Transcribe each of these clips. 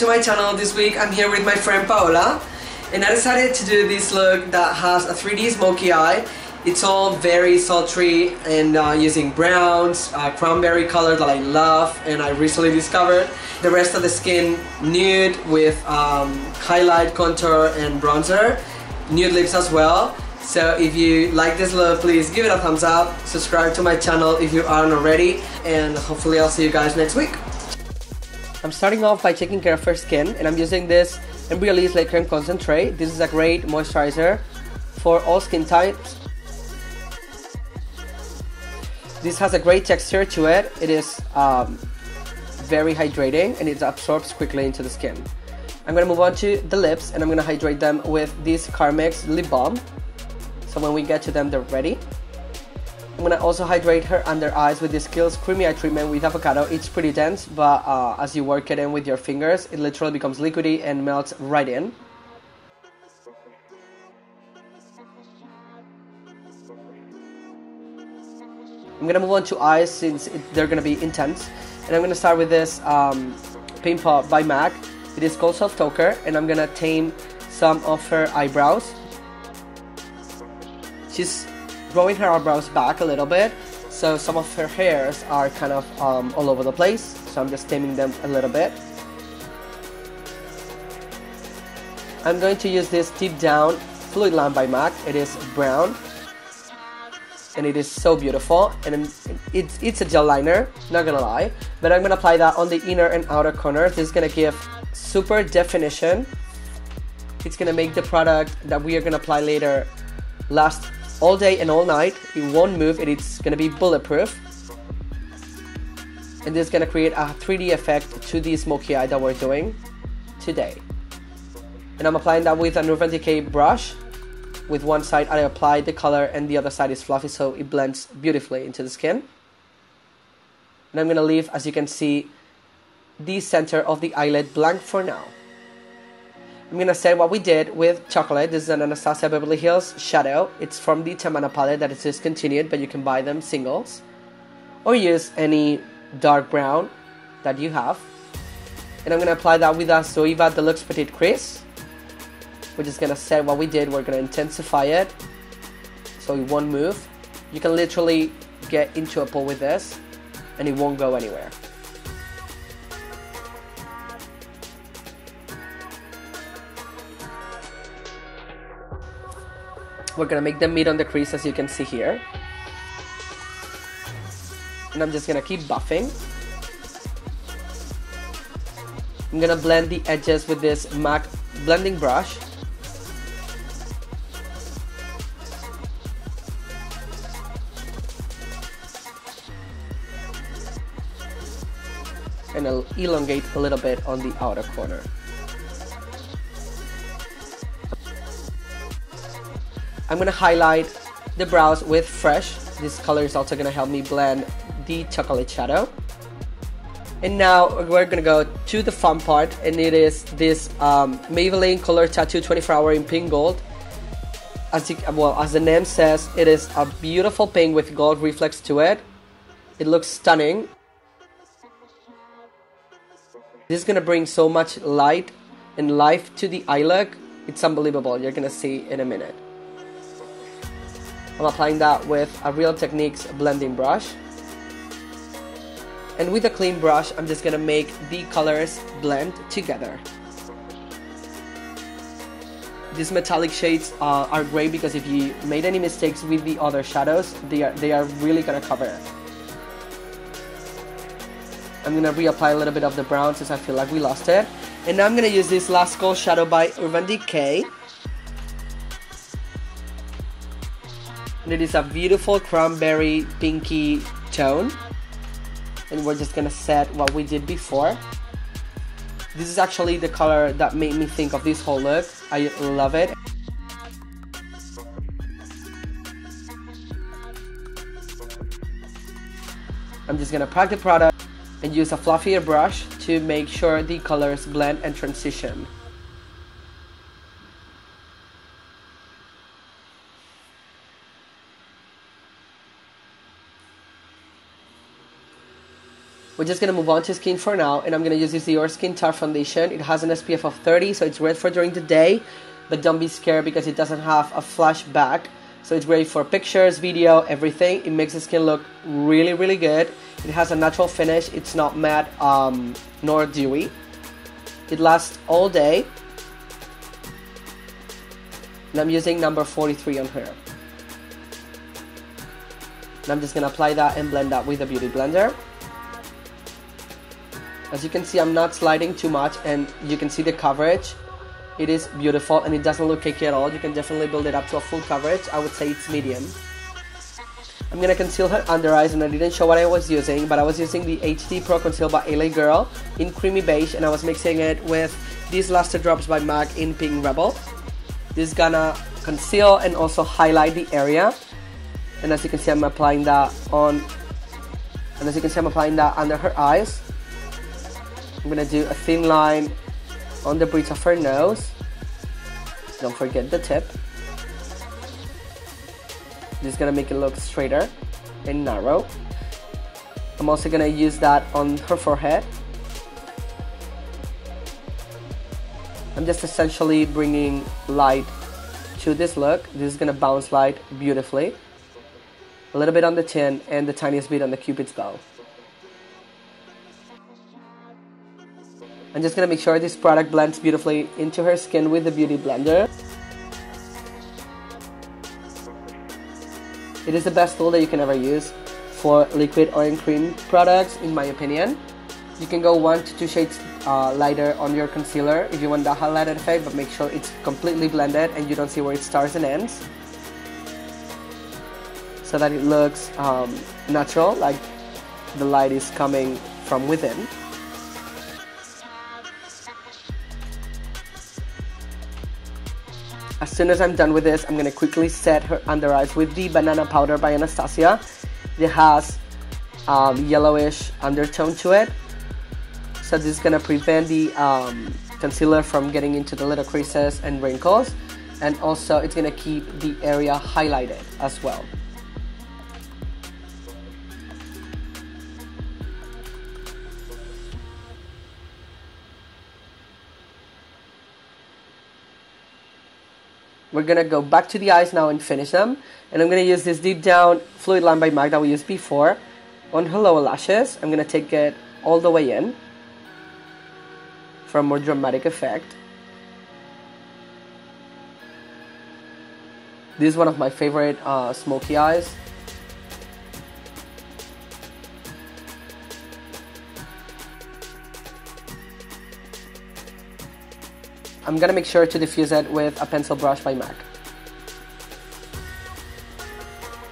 to my channel. This week I'm here with my friend Paola, and I decided to do this look that has a 3D smoky eye. It's all very sultry and using browns, cranberry color that I love and I recently discovered. The rest of the skin nude with highlight, contour and bronzer. Nude lips as well. So if you like this look, please give it a thumbs up, subscribe to my channel if you aren't already, and hopefully I'll see you guys next week. I'm starting off by taking care of her skin, and I'm using this Embryolisse Lait Creme Concentré. This is a great moisturizer for all skin types. This has a great texture to it. It is very hydrating and it absorbs quickly into the skin. I'm going to move on to the lips, and I'm going to hydrate them with this Carmex lip balm. So when we get to them, they're ready. I'm going to also hydrate her under eyes with this Kiehls Creamy Eye Treatment with avocado. It's pretty dense, but as you work it in with your fingers, it literally becomes liquidy and melts right in. I'm going to move on to eyes since they're going to be intense. And I'm going to start with this paintpot by MAC. It is called Soft Ochre, and I'm going to tame some of her eyebrows. She's growing her eyebrows back a little bit, so some of her hairs are kind of all over the place, so I'm just taming them a little bit. I'm going to use this dipdown Fluidline by MAC. It is brown and it is so beautiful, and it's a gel liner, not gonna lie, but I'm gonna apply that on the inner and outer corners. This is gonna give super definition. It's gonna make the product that we are gonna apply later last all day and all night. It won't move, and it's gonna be bulletproof, and this is gonna create a 3D effect to the smoky eye that we're doing today. And I'm applying that with an Urban Decay brush. With one side I apply the color and the other side is fluffy, so it blends beautifully into the skin. And I'm gonna leave, as you can see, the center of the eyelid blank for now. I'm gonna say what we did with chocolate. This is an Anastasia Beverly Hills shadow. It's from the Tamanna palette that is discontinued, but you can buy them singles. Or use any dark brown that you have. And I'm gonna apply that with a Zoeva Deluxe Petite Crease. We're just gonna set what we did. We're gonna intensify it so it won't move. You can literally get into a pool with this and it won't go anywhere. We're gonna make them meet on the crease, as you can see here. And I'm just gonna keep buffing. I'm gonna blend the edges with this MAC blending brush. And I'll elongate a little bit on the outer corner. I'm going to highlight the brows with Fresh. This color is also going to help me blend the chocolate shadow. And now we're going to go to the fun part, and it is this Maybelline Color Tattoo 24-hour in pink gold. As the name says, it is a beautiful pink with gold reflex to it. It looks stunning. This is going to bring so much light and life to the eye look. It's unbelievable. You're going to see in a minute. I'm applying that with a Real Techniques blending brush. And with a clean brush, I'm just going to make the colors blend together. These metallic shades are great because if you made any mistakes with the other shadows, they are really going to cover it. I'm going to reapply a little bit of the brown since I feel like we lost it. And now I'm going to use this Last Call shadow by Urban Decay. And it is a beautiful cranberry pinky tone. And we're just going to set what we did before. This is actually the color that made me think of this whole look. I love it. I'm just going to pack the product and use a fluffier brush to make sure the colors blend and transition. We're just going to move on to skin for now, and I'm going to use this Dior Skinstar foundation. It has an SPF of 30, so it's great for during the day, but don't be scared because it doesn't have a flash back. So it's great for pictures, video, everything. It makes the skin look really, really good. It has a natural finish. It's not matte nor dewy. It lasts all day. And I'm using number 43 on her. And I'm just going to apply that and blend that with a beauty blender. As you can see, I'm not sliding too much, and you can see the coverage. It is beautiful, and it doesn't look cakey at all. You can definitely build it up to a full coverage. I would say it's medium. I'm going to conceal her under eyes, and I didn't show what I was using, but I was using the HD Pro Conceal by LA Girl in creamy beige, and I was mixing it with these Lusterdrops by MAC in pink rebel. This is gonna conceal and also highlight the area. And as you can see, I'm applying that under her eyes. I'm gonna do a thin line on the bridge of her nose. Don't forget the tip. This is gonna make it look straighter and narrow. I'm also gonna use that on her forehead. I'm just essentially bringing light to this look. This is gonna bounce light beautifully. A little bit on the chin and the tiniest bit on the cupid's bow. I'm just going to make sure this product blends beautifully into her skin with the Beauty Blender. It is the best tool that you can ever use for liquid or in cream products, in my opinion. You can go 1 to 2 shades lighter on your concealer if you want the highlighted effect, but make sure it's completely blended and you don't see where it starts and ends, so that it looks natural, like the light is coming from within. As soon as I'm done with this, I'm going to quickly set her under eyes with the Banana Powder by Anastasia. It has yellowish undertone to it, so this is going to prevent the concealer from getting into the little creases and wrinkles, and also it's going to keep the area highlighted as well. We're going to go back to the eyes now and finish them. And I'm going to use this Deep Down Fluidline by MAC that we used before on her lower lashes. I'm going to take it all the way in for a more dramatic effect. This is one of my favorite smoky eyes. I'm gonna make sure to diffuse it with a pencil brush by MAC.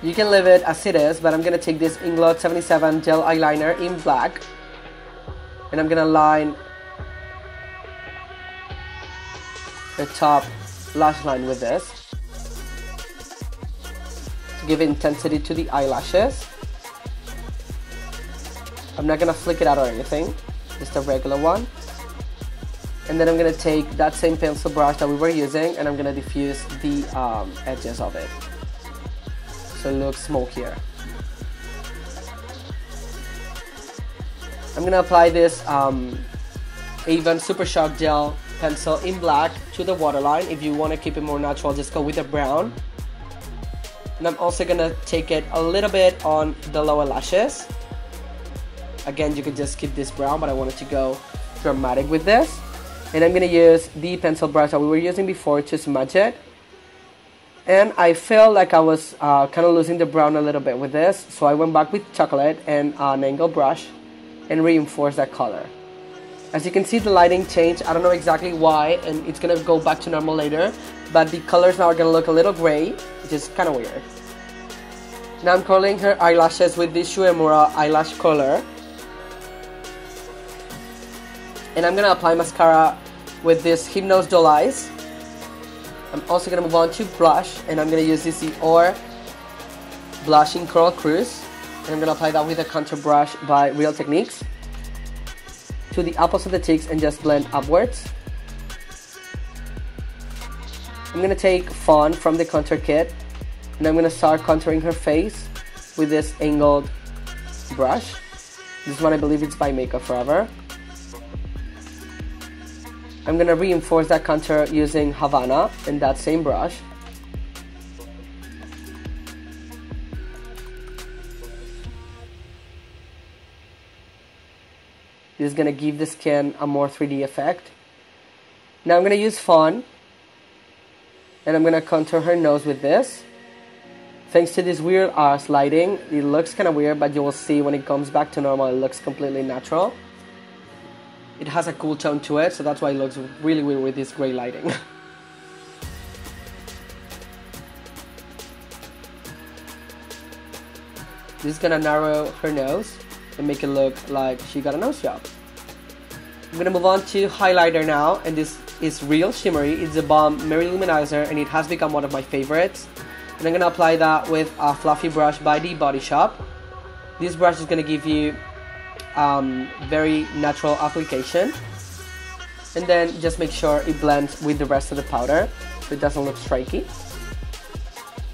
You can leave it as it is, but I'm gonna take this Inglot 77 gel eyeliner in black, and I'm gonna line the top lash line with this to give intensity to the eyelashes. I'm not gonna flick it out or anything, just a regular one. And then I'm going to take that same pencil brush that we were using, and I'm going to diffuse the edges of it so it looks smokier. I'm going to apply this Avon Supershock Gel Pencil in black to the waterline. If you want to keep it more natural, just go with the brown. And I'm also going to take it a little bit on the lower lashes. Again, you could just keep this brown, but I wanted to go dramatic with this. And I'm going to use the pencil brush that we were using before to smudge it. And I felt like I was kind of losing the brown a little bit with this, so I went back with chocolate and an angle brush and reinforced that color. As you can see, the lighting changed. I don't know exactly why, and it's going to go back to normal later, but the colors now are going to look a little gray, which is kind of weird. Now I'm curling her eyelashes with this Shuemura eyelash curler. And I'm going to apply mascara with this Hypnose Doll Eyes. I'm also going to move on to blush, and I'm going to use this Dior Blush in Coral Cruise. And I'm going to apply that with a contour brush by Real Techniques to the apples of the cheeks and just blend upwards. I'm going to take Fawn from the contour kit, and I'm going to start contouring her face with this angled brush. This one I believe it's by Makeup Forever. I'm gonna reinforce that contour using Havana in that same brush. This is gonna give the skin a more 3D effect. Now I'm gonna use Fawn, and I'm gonna contour her nose with this. Thanks to this weird lighting, it looks kind of weird, but you will see when it comes back to normal, it looks completely natural. It has a cool tone to it, so that's why it looks really weird with this gray lighting. This is gonna narrow her nose and make it look like she got a nose job. I'm gonna move on to highlighter now, and this is real shimmery. It's a balm marylou manizer, and it has become one of my favorites. And I'm gonna apply that with a fluffy brush by the Body Shop. This brush is gonna give you very natural application, and then just make sure it blends with the rest of the powder so it doesn't look streaky.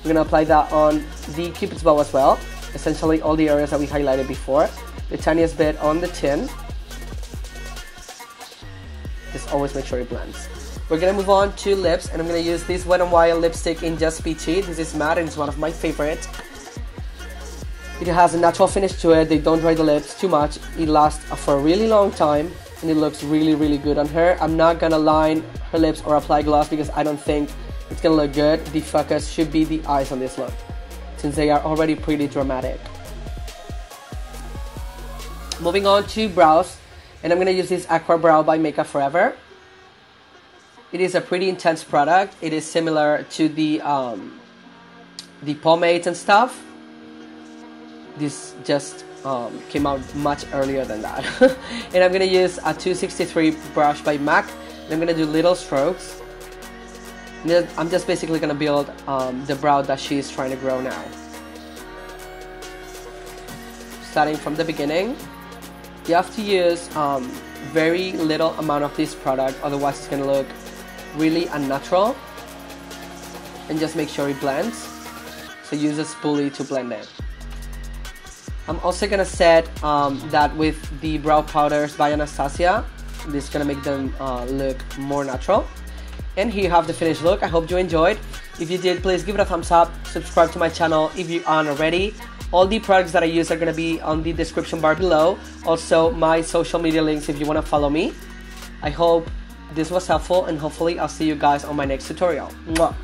We're gonna apply that on the Cupid's bow as well, essentially all the areas that we highlighted before, the tiniest bit on the chin. Just always make sure it blends. We're gonna move on to lips, and I'm gonna use this Wet n Wild lipstick in Just Peachy. This is matte and it's one of my favorites. It has a natural finish to it. They don't dry the lips too much. It lasts for a really long time, and it looks really, really good on her. I'm not gonna line her lips or apply gloss because I don't think it's gonna look good. The focus should be the eyes on this look, since they are already pretty dramatic. Moving on to brows, and I'm gonna use this Aqua Brow by Makeup Forever. It is a pretty intense product. It is similar to the pomades and stuff. This just came out much earlier than that. And I'm gonna use a 263 brush by MAC, and I'm gonna do little strokes. And I'm just basically gonna build the brow that she's trying to grow now. Starting from the beginning, you have to use very little amount of this product, otherwise it's gonna look really unnatural. And just make sure it blends, so use a spoolie to blend it. I'm also gonna set that with the brow powders by Anastasia. This is gonna make them look more natural. And here you have the finished look. I hope you enjoyed. If you did, please give it a thumbs up, subscribe to my channel if you aren't already. All the products that I use are gonna be on the description bar below. Also my social media links if you wanna follow me. I hope this was helpful, and hopefully I'll see you guys on my next tutorial. Mwah.